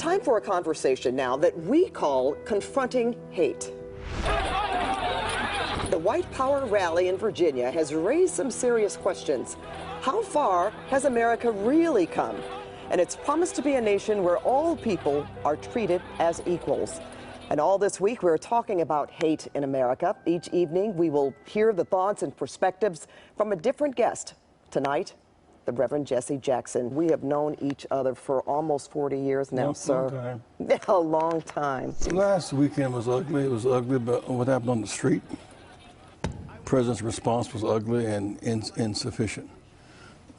Time for a conversation now that we call Confronting Hate. The White Power rally in Virginia has raised some serious questions. How far has America really come? And it's promised to be a nation where all people are treated as equals. And all this week, we're talking about hate in America. Each evening, we will hear the thoughts and perspectives from a different guest. Tonight, the Reverend Jesse Jackson. We have known each other for almost 40 years now, sir. Long time. A long time. Last weekend was ugly. It was ugly, but what happened on the street? President's response was ugly and insufficient.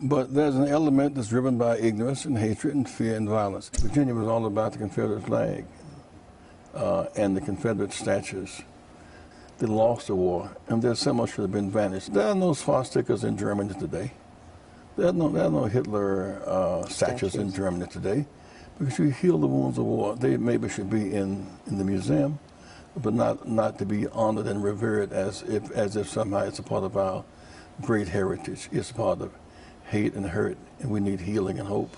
But there's an element that's driven by ignorance and hatred and fear and violence. Virginia was all about the Confederate flag and the Confederate statues. They lost the war, and their symbols should have been vanished. There are no swastikas in Germany today. There are no Hitler statues in Germany today, because you heal the wounds of war. They maybe should be in the museum, but not to be honored and revered as if somehow it's a part of our great heritage. It's a part of hate and hurt, and we need healing and hope.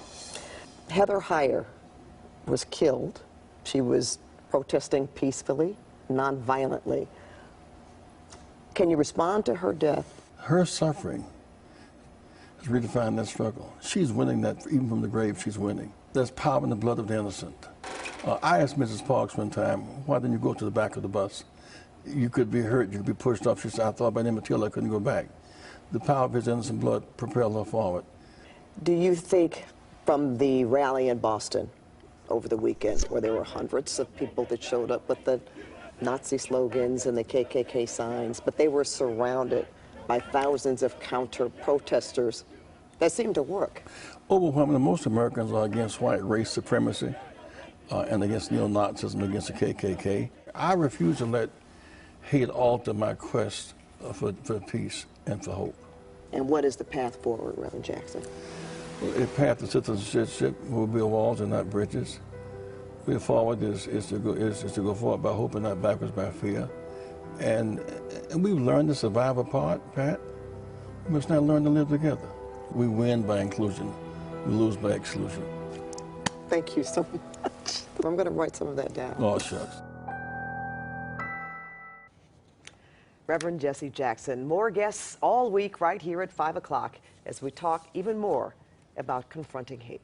Heather Heyer was killed. She was protesting peacefully, non-violently. Can you respond to her death? Her suffering has redefined that struggle. She's winning that, even from the grave, she's winning. There's power in the blood of the innocent. I asked Mrs. Parks one time, why didn't you go to the back of the bus? You could be hurt, you could be pushed off. She said, I thought by name Matilda I couldn't go back. The power of his innocent blood propelled her forward. Do you think from the rally in Boston over the weekend, where there were hundreds of people that showed up with the Nazi slogans and the KKK signs, but they were surrounded by thousands of counter-protesters, that seemed to work? Overwhelmingly, most Americans are against white race supremacy and against neo-Nazism, against the KKK. I refuse to let hate alter my quest for peace and for hope. And what is the path forward, Reverend Jackson? A path to citizenship will build walls and not bridges. The way forward is to go forward by hope and not backwards by fear. And we've learned to survive apart, Pat. We must now learn to live together. We win by inclusion. We lose by exclusion. Thank you so much. I'm going to write some of that down. Oh, shucks. Reverend Jesse Jackson. More guests all week right here at 5 o'clock as we talk even more about confronting hate.